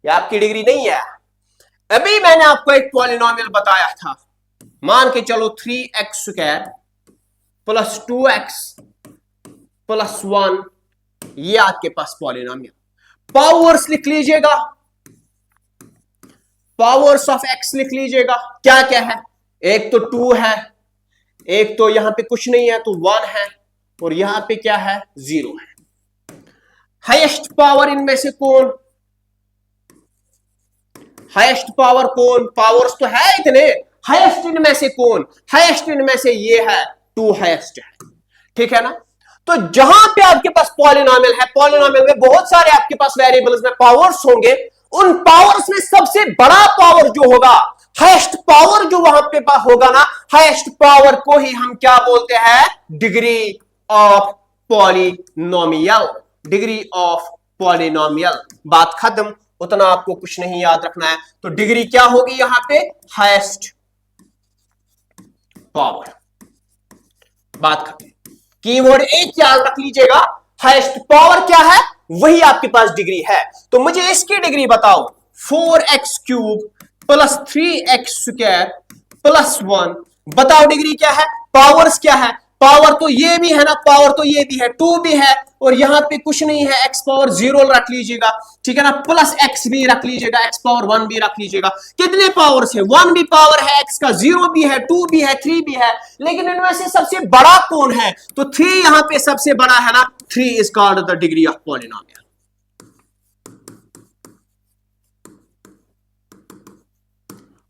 ये आपकी डिग्री नहीं है। अभी मैंने आपको एक पॉलिनोमियल बताया था, मान के चलो 3x² + 2x + 1, ये आपके पास पॉलिनोमियल। पावर्स लिख लीजिएगा, पावर्स ऑफ x लिख लीजिएगा। क्या क्या है? एक तो 2 है, एक तो यहां पे कुछ नहीं है तो 1 है, और यहां पे क्या है? 0 है। हाईएस्ट पावर इनमें से कौन? हाईएस्ट पावर कौन? पावर्स तो है इतने, हाईएस्ट इनमें से कौन? हाईएस्ट इनमें से ये है, 2 हाईएस्ट है, ठीक है ना? तो जहां पे आपके पास पॉलिनोमियल है, पॉलिनोमियल में बहुत सारे आपके पास वेरिएबल्स में पावर्स होंगे, उन पावर्स में सबसे बड़ा पावर जो होगा, हाईएस्ट पावर जो वहां पे होगा ना, हाईएस्ट पावर को ही हम क्या बोलते हैं? Degree of polynomial. Degree of polynomial. बात खत्म, उतना आपको कुछ नहीं याद रखना है। तो डिग्री क्या होगी यहां पे? Highest power. बात खत्म। कीवर्ड एक याद रख लीजिएगा, हाईएस्ट पावर क्या है? वही आपके पास डिग्री है। तो मुझे इसकी डिग्री बताओ। 4x³ + 3x² + 1, बताओ डिग्री क्या है? पावर्स क्या है? पावर तो ये भी है ना, पावर तो ये भी है, 2 भी है, और यहां पे कुछ नहीं है, x पावर 0 रख लीजिएगा, ठीक है ना, प्लस x भी रख लीजिएगा, x पावर 1 भी रख लीजिएगा। कितने पावर्स है? 1 भी पावर है x का, 0 भी है, 2 भी है, 3 भी है, लेकिन इनमें से सबसे बड़ा कौन है? तो 3 यहां पे सबसे बड़ा है ना, 3 is called the degree of polynomial.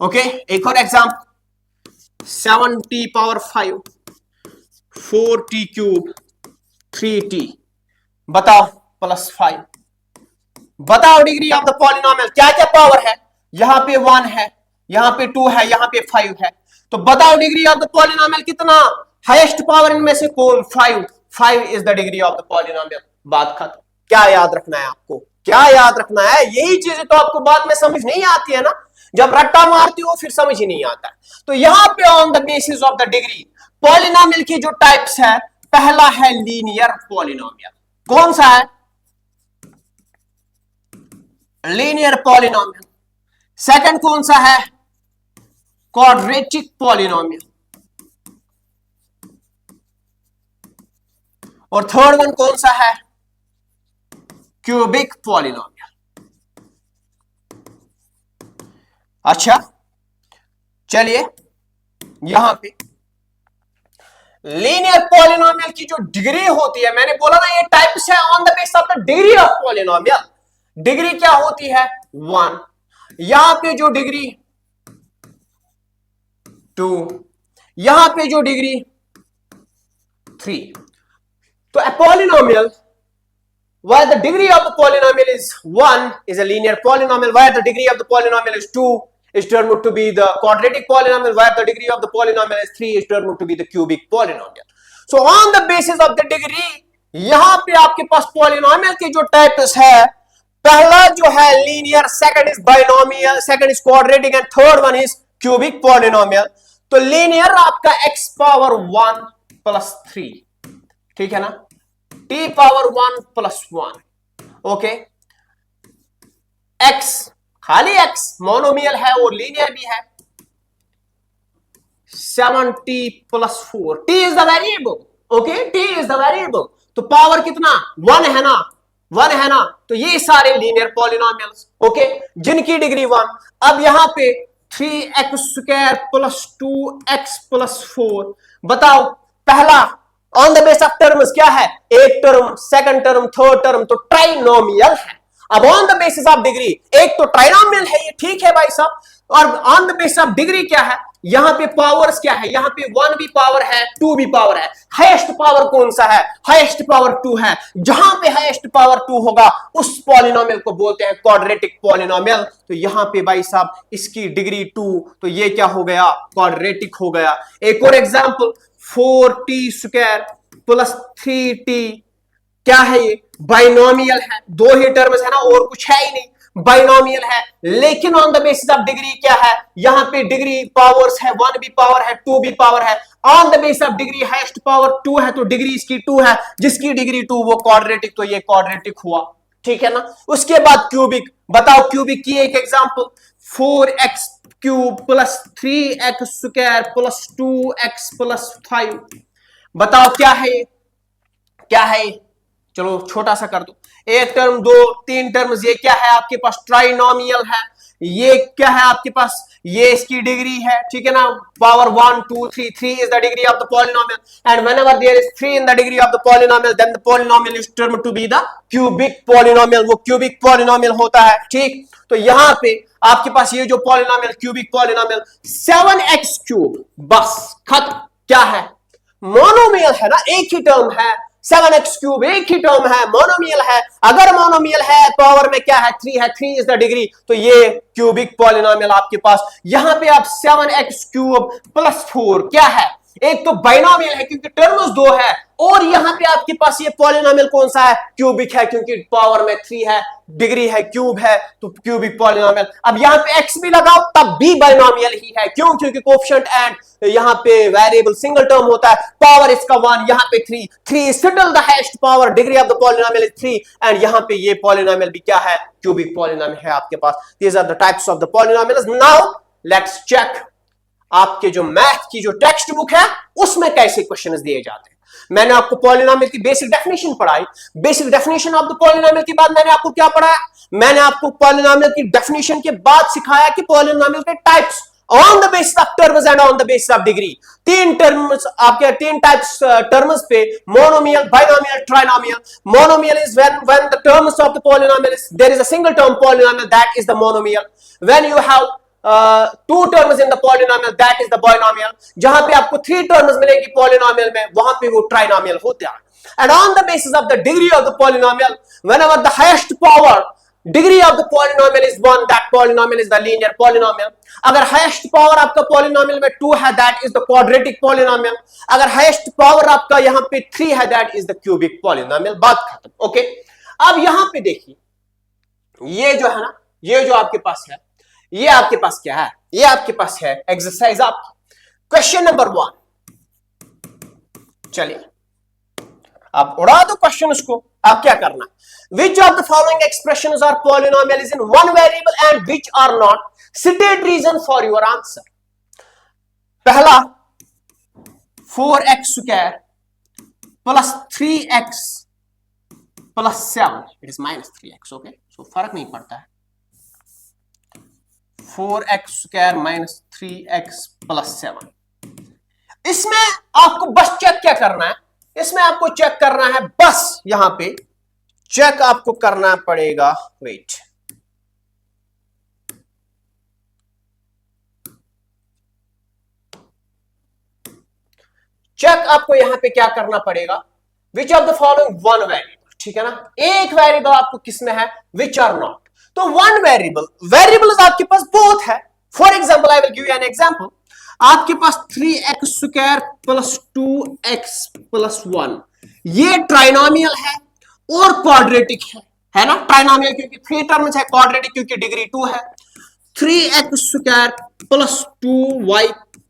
Okay, एक और एग्जांपल, 7t⁵, 4t³ 3t, बताओ +5। बताओ डिग्री ऑफ द पॉलिनोमियल। क्या क्या पावर है? यहां पे 1 है, यहां पे 2 है, यहां पे 5 है, तो बताओ डिग्री ऑफ द पॉलिनोमियल कितना? हाईएस्ट पावर इनमें से कौन? 5। 5 is the degree of the polynomial. बात खत्म। क्या याद रखना है आपको? क्या याद रखना है? यही चीजें तो आपको बाद में समझ नहीं आती है ना, जब रट्टा मारती हो फिर समझ ही नहीं आता। तो यहां पे on the basis of the degree polynomial की जो टाइप्स है, पहला है लीनियर पॉलिनोमियल। कौन सा है? Linear polynomial. सेकंड कौन सा है? Quadratic polynomial. और थर्ड वन कौन सा है? Cubic polynomial. अच्छा, चलिए यहां पे लीनियर पॉलिनोमियल की जो डिग्री होती है, मैंने बोला ना ये टाइप्स है on the basis of the degree of polynomial. Degree क्या होती है? 1। यहां पे जो डिग्री 2, यहां पे जो डिग्री 3। तो a polynomial where the degree of the polynomial is 1 is a linear polynomial, where the degree of the polynomial is 2 is termed to be the quadratic polynomial, where the degree of the polynomial is 3 is termed to be the cubic polynomial. So on the basis of the degree, यहां पे आपके पास polynomial के जो types है, पहला जो है linear, second is binomial, second is quadratic and third one is cubic polynomial. तो लीनियर आपका x पावर 1 प्लस 3, ठीक है ना, t power 1 plus 1, okay. x खाली x मोनोमियल है और लीनियर भी है, 7t plus 4, t is the variable, okay, t is the variable. तो पावर कितना 1 है ना, 1 है ना, तो ये सारे लीनियर पॉलिनोमियल्स, ओके, जिनकी डिग्री 1। अब यहां पे 3x square plus 2x plus 4, बताओ पहला on the base of terms क्या है, एक term, second term, third term, तो ट्राइनोमियल है। अब on the basis of degree, एक तो ट्राइनोमियल है, ये ठीक है भाई साहब, और on the basis of degree क्या है, यहां पे पावर्स क्या है, यहां पे 1 भी पावर है, 2 भी पावर है, हाईएस्ट पावर कौन सा है, हाईएस्ट पावर 2 है। जहां पे हाईएस्ट पावर 2 होगा उस पॉलिनोमियल को बोलते हैं क्वाड्रेटिक पॉलिनोमियल। तो यहां पे भाई साहब इसकी डिग्री 2, तो ये क्या हो गया, क्वाड्रेटिक हो गया। एक और example, 4t square plus 3t, क्या है ये, बाइनोमियल है, दो ही टर्म्स है ना, और कुछ है ही नहीं, बाइनोमियल है। लेकिन on the basis of degree क्या है, यहां पे डिग्री पावर्स है, 1 भी पावर है, 2 भी पावर है। On the basis of degree highest power 2 है, तो डिग्री इसकी 2 है, जिसकी डिग्री 2 वो क्वाड्रेटिक, तो ये क्वाड्रेटिक हुआ, ठीक है ना। उसके बाद क्यूबिक, बताओ क्यूबिक की एक example, 4x cube plus 3x square plus 2x plus 5, बताओ क्या है, क्या है, चलो छोटा सा कर दो, एक टर्म, दो, तीन टर्म्स, ये क्या है आपके पास, ट्राइनोमियल है। ये क्या है आपके पास, ये इसकी डिग्री है, ठीक है ना, power 1 2 3, 3 is the degree of the polynomial and whenever there is 3 in the degree of the polynomial then the polynomial is termed to be the cubic polynomial, वो cubic polynomial होता है, ठीक। तो यहां पे आपके पास ये जो polynomial, cubic polynomial 7x cube, बस खत्म, क्या है, मोनोमियल है ना, एक ही टर्म है, 7x क्यूब एक ही टर्म है, मोनोमियल है। अगर मोनोमियल है, पावर में क्या है, 3 है, 3 इज द डिग्री, तो ये क्यूबिक पॉलिनोमियल आपके पास। यहां पे आप 7x क्यूब प्लस 4 क्या है, एक तो बाइनोमियल है क्योंकि टर्म्स 2 है, और यहां पे आपके पास ये पॉलिनोमियल कौन सा है, क्यूबिक है, क्योंकि पावर में 3 है, डिग्री है, क्यूब है, तो क्यूबिक पॉलिनोमियल। अब यहां पे x भी लगाओ तब भी बाइनोमियल ही है, क्यों, क्योंकि कोएफिशिएंट एंड यहां पे वेरिएबल सिंगल टर्म होता है, पावर इसका 1, यहां पे 3 still the highest power, degree of the polynomial is 3, and यहां पे ये पॉलिनोमियल भी क्या है, क्यूबिक पॉलिनोमियल है आपके पास। These are the types of the polynomials. Now let's check आपके जो मैथ की जो टेक्स्ट बुक है उसमें कैसे क्वेश्चंस दिए जाते हैं। मैंने आपको पॉलिनोमियल की बेसिक डेफिनेशन पढ़ाई, basic definition of the polynomial के बाद मैंने आपको क्या पढ़ाया, मैंने आपको पॉलिनोमियल की डेफिनेशन के बाद सिखाया कि पॉलिनोमियल के types on the basis of terms and on the basis of degree. 3 terms आपके, 3 टाइप्स टर्म्स पे, monomial, binomial, trinomial. Monomial is when the terms of the polynomial is there is a single term polynomial, that is the monomial. When you have 2 terms in the polynomial, that is the binomial. जहां पे आपको 3 terms मिलेंगी polynomial में, वहां पे वो trinomial होते हैं। And on the basis of the degree of the polynomial, whenever the highest power degree of the polynomial is 1, that polynomial is the linear polynomial. अगर highest power आपका polynomial में 2 है, that is the quadratic polynomial. अगर highest power आपका यहां पे 3 है, that is the cubic polynomial। बात खत्म, ओके। अब यहां पे देखिए, ये जो है ना, ये जो आपके पास है, ये आपके पास क्या है, ये आपके पास है एक्सरसाइज आपकी, क्वेश्चन नंबर 1। चलिए आप उड़ा दो क्वेश्चन उसको। आप क्या करना, which of the following expressions are polynomial in one variable and which are not, state reason for your answer. पहला 4x square plus 3x plus 7, it is minus 3x, okay, so फर्क नहीं पड़ता है, 4x square minus 3x plus 7। इसमें आपको बस check क्या करना है, इसमें आपको चेक करना है, बस यहां पे चेक आपको करना पड़ेगा, वेट, चेक आपको यहां पे क्या करना पड़ेगा, विच of the following one variable, ठीक है ना, एक वेरिएबल आपको किसमें है, विच आर नॉट। तो वन वेरिएबल, वेरिएबल्स आपके पास बहुत है। For example I will give you an example, आपके पास 3x square plus 2x plus 1, ये ट्राइनोमियल है और क्वाड्रेटिक है ना, ट्राइनोमियल क्योंकि 3 टर्म्स है, क्वाड्रेटिक क्योंकि डिग्री 2 है। 3x² प्लस 2y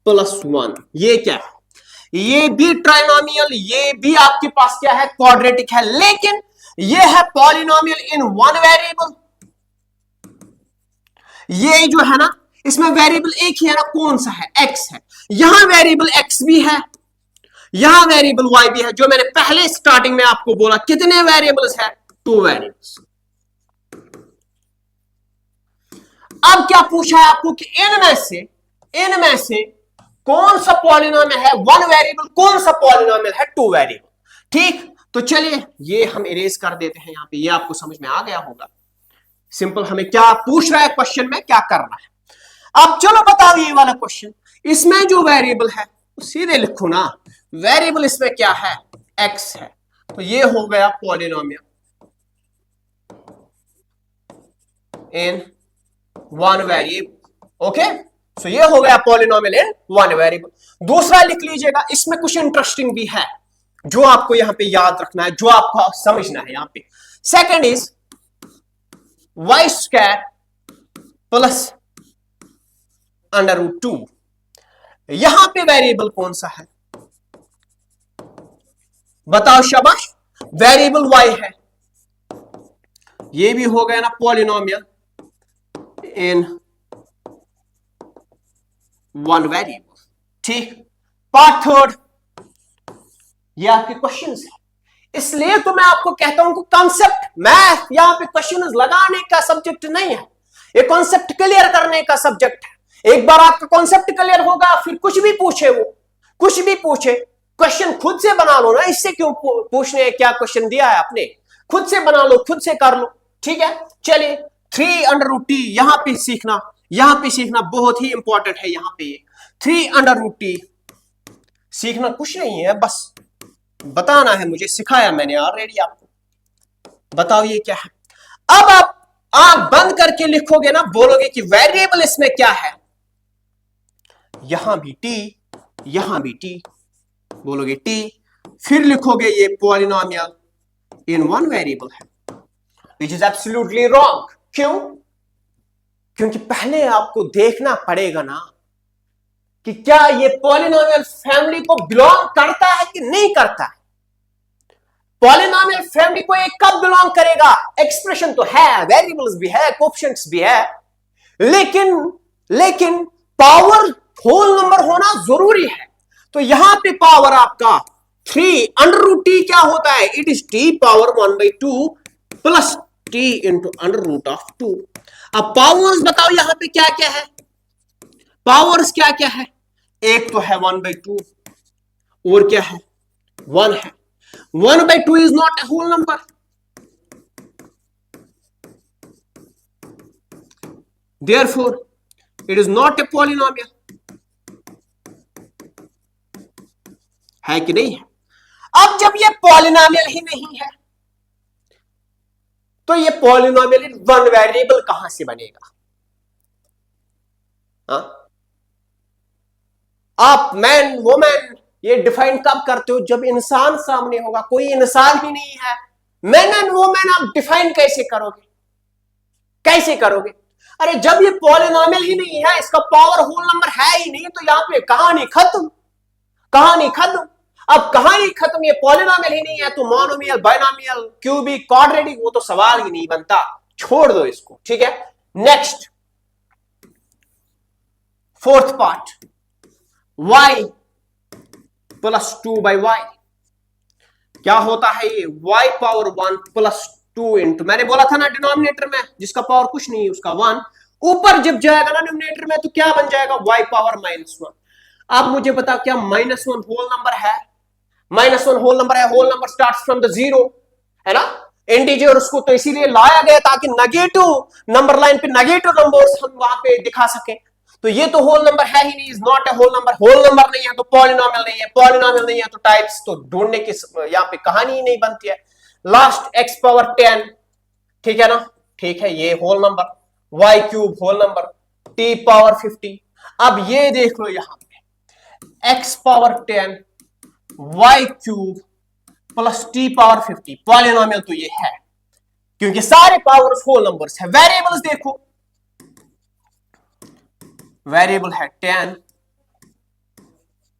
प्लस 1, ये क्या है? ये भी ट्राइनोमियल, ये भी आपके पास क्या है, क्वाड्रेटिक है, लेकिन ये है पॉलिनोमियल इन वन वेरिएबल। ये जो है ना, इसमें वेरिएबल एक ही है ना, कौन सा है, x है। यहां वेरिएबल x भी है, यहां वेरिएबल y भी है, जो मैंने पहले स्टार्टिंग में आपको बोला कितने वेरिएबल्स है, 2 वेरिएबल्स। अब क्या पूछा है आपको कि इनमें से कौन सा पॉलिनोमियल है वन वेरिएबल, कौन सा पॉलिनोमियल है 2 वेरिएबल। ठीक, तो चलिए ये हम इरेज कर देते हैं यहां पे, ये आपको समझ में आ गया होगा। सिंपल हमें क्या पूछ रहा है क्वेश्चन में, क्या करना है। अब चलो बताओ ये वाला क्वेश्चन, इसमें जो वेरिएबल है सीधे लिखो ना, वेरिएबल इसमें क्या है, x है, तो ये हो गया polynomial in one variable. Okay, so ये हो गया पॉलिनोमियल इन वन वेरिएबल। दूसरा लिख लीजिएगा, इसमें कुछ इंटरेस्टिंग भी है जो आपको यहां पे याद रखना है, जो आपको समझना है यहां पे। Second is y² plus √2। यहां पे वेरिएबल कौन सा है, बताओ शाबाश, वेरिएबल y है। ये भी हो गया ना पॉलिनोमियल इन वन वेरिएबल। ठीक, पार्ट थर्ड, ये आपके क्वेश्चंस है, इसलिए तो मैं आपको कहता हूं कि कॉन्सेप्ट मैथ यहां पे क्वेश्चंस लगाने का सब्जेक्ट नहीं है, ये कॉन्सेप्ट क्लियर करने का सब्जेक्ट है। एक बार आपका कॉन्सेप्ट क्लियर होगा, फिर कुछ भी पूछे, वो कुछ भी पूछे, क्वेश्चन खुद से बना लो ना, इससे क्यों पूछने, क्या क्वेश्चन दिया है आपने, खुद से बना लो, खुद से कर लो। ठीक है, चलिए 3√t यहां पे सीखना, यहां पे सीखना बहुत ही इंपॉर्टेंट है। यहां पे 3√t सीखना कुछ नहीं है, बस बताना है मुझे, सिखाया मैंने ऑलरेडी आपको। बताओ ये क्या है। अब आप आंख बंद करके लिखोगे ना, बोलोगे कि वेरिएबल इसमें क्या है, यहां भी t, यहां भी t, बोलोगे t, फिर लिखोगे ये पॉलिनोमियल इन वन वेरिएबल है, विच इज एब्सोल्युटली रॉन्ग। क्यों? क्योंकि पहले आपको देखना पड़ेगा ना कि क्या ये पॉलिनोमियल फैमिली को बिलोंग करता है कि नहीं करता है। पॉलिनोमियल फैमिली को ये कब बिलोंग करेगा, एक्सप्रेशन तो है, वेरिएबल्स भी है, कोएफिशिएंट्स भी है, लेकिन पावर होल नंबर होना जरूरी है। तो यहां पे पावर आपका 3√t क्या होता है, it is t power 1/2 plus t into √2। अब पावर्स बताओ यहां पे क्या क्या है, पावर्स क्या क्या है, एक तो है 1/2 और क्या है 1 है। 1/2 is not a whole number, therefore it is not a polynomial, है कि नहीं है। अब जब ये पॉलिनोमियल ही नहीं है तो ये पॉलिनोमियल वन वेरिएबल कहां से बनेगा। आप मैन वुमेन ये डिफाइन कब करते हो, जब इंसान सामने होगा, कोई इंसान ही नहीं है, मैन एंड वुमेन आप डिफाइन कैसे करोगे, कैसे करोगे। अरे जब ये पॉलिनोमियल ही नहीं है, इसका पावर होल नंबर है ही नहीं, तो यहां पे कहानी खत्म, कहानी खत्म। अब कहानी खत्म, ये पॉलिनोमियल ही नहीं है तो मोनोमियल, बाइनोमियल, क्यूबिक, क्वाड्रेटिक, वो तो सवाल ही नहीं बनता, छोड़ दो इसको। ठीक है, next fourth part, y plus 2/y क्या होता है, ये y पावर 1 प्लस 2 इंटू, मैंने बोला था ना डिनोमिनेटर में जिसका पावर कुछ नहीं है उसका 1, ऊपर जब जाएगा ना डिनोमिनेटर में तो क्या बन जाएगा, y पावर -1। अब मुझे बता क्या -1 होल नंबर है, -1 होल नंबर है, whole number starts from the zero, है ना, इंटीजर, उसको तो इसीलिए लाया गया ताकि नेगेटिव नंबर लाइन पे नेगेटिव नंबर्स हम वहां पे दिखा सके। तो ये तो होल नंबर है ही नहीं, is not a whole number, whole number नहीं है तो पॉलिनोमियल नहीं है, पॉलिनोमियल नहीं है तो टाइप्स तो ढूंढने की यहां पे कहानी ही नहीं बनती है। लास्ट x पावर 10, ठीक है ना, ठीक है, ये whole number, y cube whole number, t power 50। अब ये देख लो यहां पे x power 10 y cube plus t power 50, polynomial तो ये है, क्योंकि सारे पावर्स होल नंबर्स है। वेरिएबल्स देखो, वेरिएबल है 10,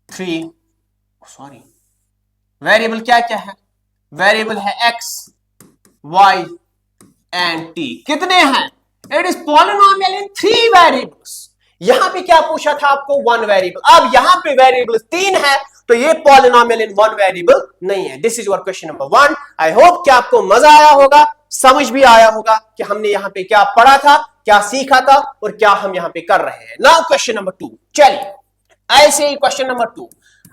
3, सॉरी, वेरिएबल क्या क्या है? वेरिएबल है x, y एंड t। कितने हैं? It is polynomial in 3 variables. यहां पे क्या पूछा था आपको? 1 वेरिएबल। अब यहां पे वेरिएबल 3 है, तो ये पॉलिनोमियल इन 1 वेरिएबल नहीं है। This is your question number 1। I hope कि आपको मजा आया होगा, समझ भी आया होगा कि हमने यहां पे क्या पढ़ा था, क्या सीखा था और क्या हम यहां पे कर रहे हैं। Now question number 2। चलिए ऐसे ही क्वेश्चन नंबर 2।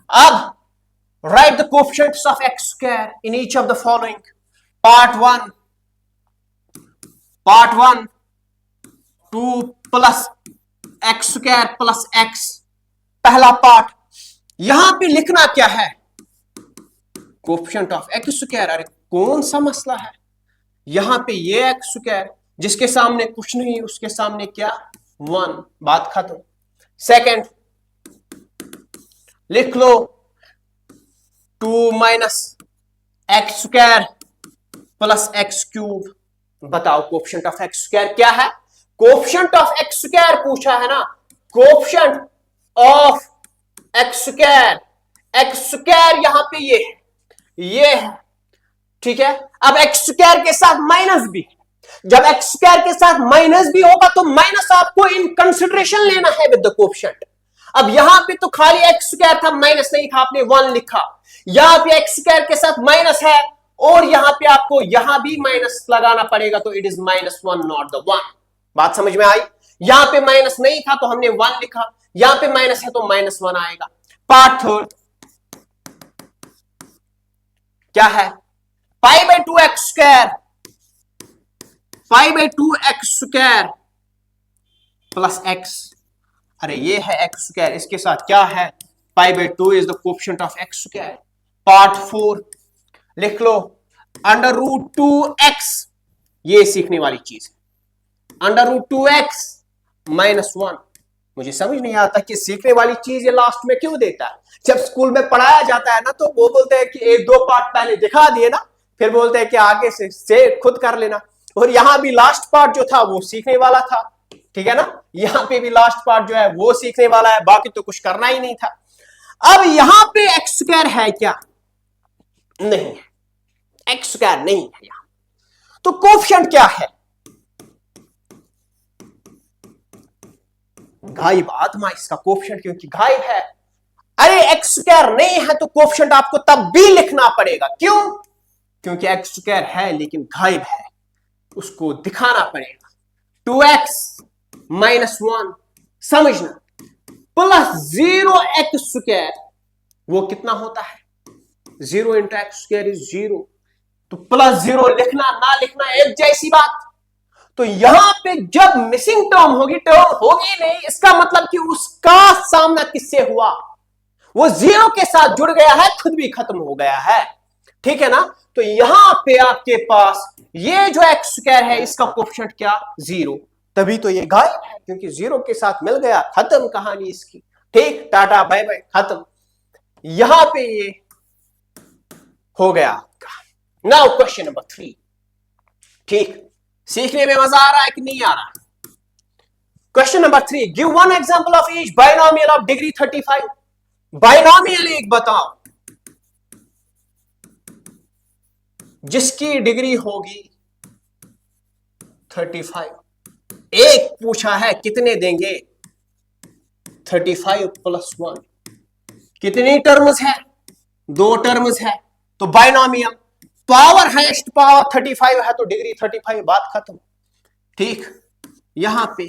अब write the coefficients of x square in each of the following. Part 1 2 plus x square plus x। पहला पार्ट, यहां पे लिखना क्या है? Coefficient of x square. अरे कौन सा मसला है? यहां पे ये x स्क्वायर जिसके सामने कुछ नहीं, उसके सामने क्या? 1। बात खत्म। सेकंड लिख लो 2 minus x square plus x cube. बताओ कोफिशिएंट ऑफ एक्स स्क्वायर क्या है? कोफिशिएंट ऑफ एक्स स्क्वायर पूछा है ना, coefficient of x square. X square यहां पे ये है, ठीक है। अब एक्स स्क्वायर के साथ माइनस भी, जब एक्स स्क्वायर के साथ माइनस भी होगा तो माइनस आपको इन कंसिडरेशन लेना है विद द कोफिशिएंट। अब यहां पे तो खाली एक्स स्क्वायर था, माइनस नहीं था, आपने 1 लिखा। यहां पे एक्स स्क्वायर के साथ माइनस है और यहां पे आपको यहां भी माइनस लगाना पड़ेगा, तो इट इज -1 नॉट द 1। बात समझ में आई? यहां पे माइनस नहीं था तो हमने 1 लिखा, यहां पे माइनस है तो -1 आएगा। पार्ट थर्ड क्या है? π/2 x square, π/2 x square plus x. अरे ये है एक्स स्क्वायर, इसके साथ क्या है? π/2 is the coefficient of x square. Part 4 लिख लो √2x। ये सीखने वाली चीज है, √2x -1। मुझे समझ नहीं आता कि सीखने वाली चीज ये लास्ट में क्यों देता है। जब स्कूल में पढ़ाया जाता है ना तो वो बोलते हैं कि 1-2 पार्ट पहले दिखा दिए ना, फिर बोलते हैं कि आगे से खुद कर लेना। और यहां भी लास्ट पार्ट जो था वो सीखने वाला था, ठीक है ना। यहां पे भी लास्ट पार्ट जो है वो सीखने वाला है, बाकी तो कुछ करना ही नहीं था। अब यहां पे एक्स स्क्वायर है क्या? नहीं है, एक्स स्क्वायर नहीं है यहां। तो कोफिशिएंट क्या है? गायब आत्मा इसका कोफिशिएंट, क्योंकि गायब है। अरे एक्स स्क्वायर नहीं है तो कोफिशिएंट आपको तब भी लिखना पड़ेगा। क्यों? क्योंकि एक्स स्क्वायर है लेकिन गायब है, उसको दिखाना पड़ेगा। 2x -1 समझना, प्लस 0x स्क्वायर, वो कितना होता है? 0 इंटू एक्स स्क्वायर इज 0। तो प्लस 0 लिखना ना लिखना एक जैसी बात। तो यहां पे जब मिसिंग टर्म होगी, टर्म होगी नहीं, इसका मतलब कि उसका सामना किससे हुआ? वो 0 के साथ जुड़ गया है, खुद भी खत्म हो गया है, ठीक है ना। तो यहां पे आपके पास ये जो एक्स स्क्वायर है इसका कोफिशिएंट क्या? 0। तभी तो ये गायब है, क्योंकि 0 के साथ मिल गया, खत्म कहानी इसकी। ठीक, टाटा बाय बाय, खत्म। यहां पे ये हो गया आपका। Now question number 3। ठीक, सीखने में मजा आ रहा है कि नहीं आ रहा? Question number 3, give one example of each binomial of degree 35। Binomial एक बताओ जिसकी डिग्री होगी 35। एक पूछा है, कितने देंगे? 35 + 1। कितनी टर्म्स है? 2 टर्म्स है। तो बाइनोमियल, पावर हाईएस्ट पावर 35 है तो डिग्री 35, बात खत्म। ठीक, यहां पे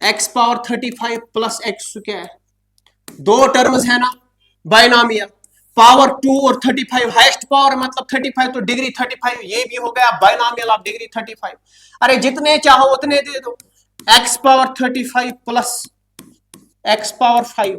x power 35 plus x square, 2 terms है ना। बाइनोमियल पावर 2 और 35, हाईएस्ट पावर मतलब 35 तो डिग्री 35, ये भी हो गया बाइनोमियल ऑफ डिग्री 35। अरे जितने चाहो उतने दे दो, x power 35 plus x power 5।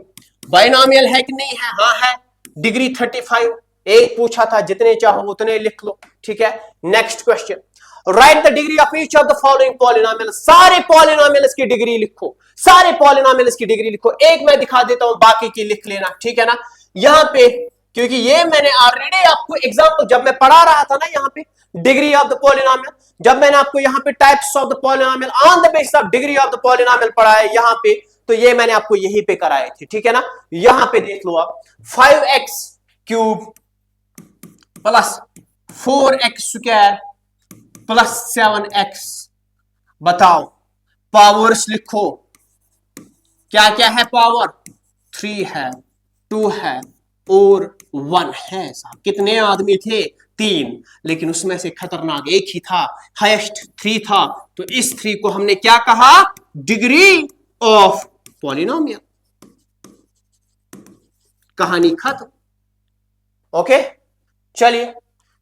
Binomial है कि नहीं है? हाँ है, डिग्री 35। एक पूछा था, जितने चाहो उतने लिख लो, ठीक है। Next question, right the degree of each of the following polynomial. सारे पॉलिनोमियल्स की डिग्री लिखो, सारे पॉलिनोमियल्स की डिग्री लिखो। एक मैं दिखा देता हूं, बाकी की लिख लेना, ठीक है ना। यहां पे क्योंकि ये मैंने ऑलरेडी आपको एग्जांपल जब मैं पढ़ा रहा था ना यहाँ पे डिग्री ऑफ द पॉलिनोमियल, जब मैंने आपको यहाँ पे types of the polynomial on the basis of degree of the polynomial पढ़ा है यहाँ पे, तो ये मैंने आपको यहीं पे कराए थे, ठीक है ना। यहां पे देख लो आप 5x cube plus 4x square plus 7x, बताओ पावर्स लिखो, क्या क्या है पावर, 3 है, 2 है और 1 है। साहब कितने आदमी थे, 3, लेकिन उसमें से खतरनाक एक ही था, हाईएस्ट 3 था, तो इस 3 को हमने क्या कहा, डिग्री ऑफ पॉलिनोमियल। कहानी खत्म। ओके चलिए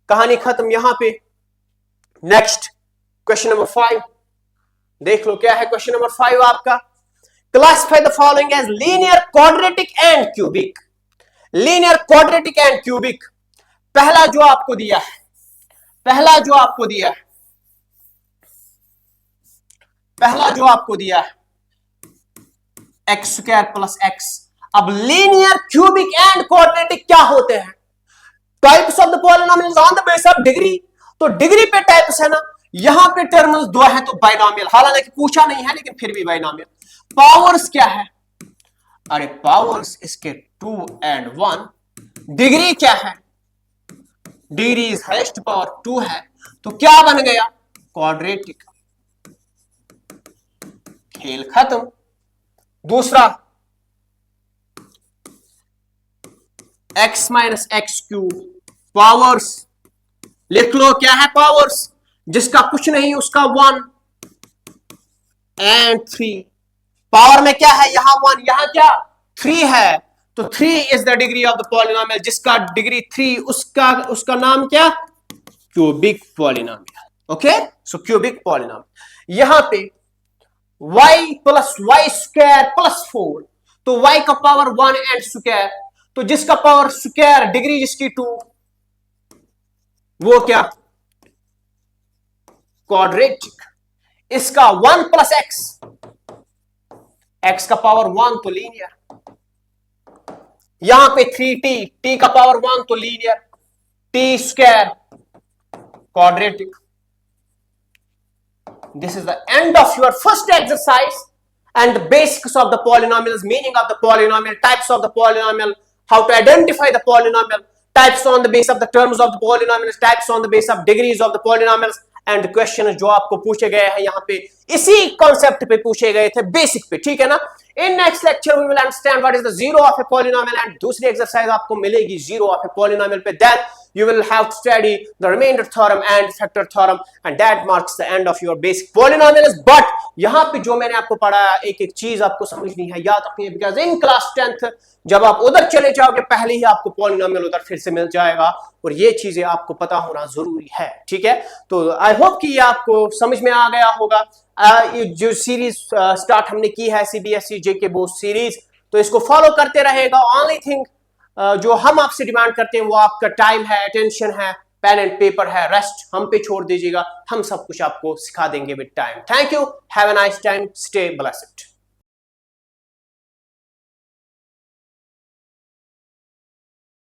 कहानी खत्म। यहां पे नेक्स्ट क्वेश्चन नंबर 5 देख लो, क्या है क्वेश्चन नंबर 5 आपका, classify the following as linear quadratic and cubic. Linear quadratic and cubic, पहला जो आपको दिया है, पहला जो आपको दिया है, पहला जो आपको दिया है एक्स स्क्वायर प्लस एक्स। अब लीनियर क्यूबिक एंड क्वाड्रेटिक क्या होते हैं, types of the polynomials on the base of degree, तो डिग्री पे टाइप्स है ना, यहां पे टर्म्स 2 है तो बाइनोमियल, हालांकि पूछा नहीं है लेकिन फिर भी बाइनोमियल। पावर्स क्या है, अरे पावर्स इसके 2 and 1, डिग्री क्या है, डिग्री इज हाईएस्ट पावर 2 है, तो क्या बन गया, क्वाड्रेटिक। खेल खत्म। दूसरा x minus x cube, powers लिख लो, क्या है पावर्स, जिसका कुछ नहीं उसका 1 and 3, पावर में क्या है, यहां 1, यहां क्या 3 है, तो 3 is the degree of the polynomial, जिसका डिग्री 3, उसका नाम क्या, cubic polynomial. Okay so cubic polynomial. यहां पे y plus y square plus 4, तो y का पावर 1 एंड स्क्वायर, तो जिसका पावर स्क्वायर डिग्री जिसकी 2, वो क्या, क्वाड्रेटिक। इसका 1 प्लस एक्स, एक्स का पावर 1 तो लीनियर, यहां पे 3t, t का पावर 1 तो linear, t square quadratic. This is the end of your first exercise and the basics of the polynomials, meaning of the polynomial, types of the polynomial, how to identify the polynomial, types on the base of the terms of the polynomials, types on the base of degrees of the polynomials, and the question जो आपको पूछे गए हैं यहाँ पे इसी concept पे पूछे गए थे, बेसिक पे, ठीक है ना। In next lecture we will understand what is the zero of a polynomial, and दूसरी एक्सरसाइज आपको मिलेगी जीरो ऑफ ए पॉलिनोमियल पे, then you will have to study the remainder theorem and factor theorem, and that marks the end of your basic polynomials. But यहाँ पे जो मैंने आपको पढ़ाया, एक एक चीज आपको समझनी है, याद रखनी है, बिकॉज इन क्लास 10th जब आप उधर चले जाओगे पहले ही आपको पॉलिनोमियल उधर फिर से मिल जाएगा, और ये चीजें आपको पता होना जरूरी है, ठीक है। तो आई होप कि ये आपको समझ में आ गया होगा। जो सीरीज स्टार्ट हमने की है सीबीएसई जेके बोर्ड सीरीज, तो इसको फॉलो करते रहेगा। ओनली थिंग जो हम आपसे डिमांड करते हैं वो आपका टाइम है, अटेंशन है, पेन एंड पेपर है, रेस्ट हम पे छोड़ दीजिएगा, हम सब कुछ आपको सिखा देंगे with time. Thank you, have a nice time, stay blessed.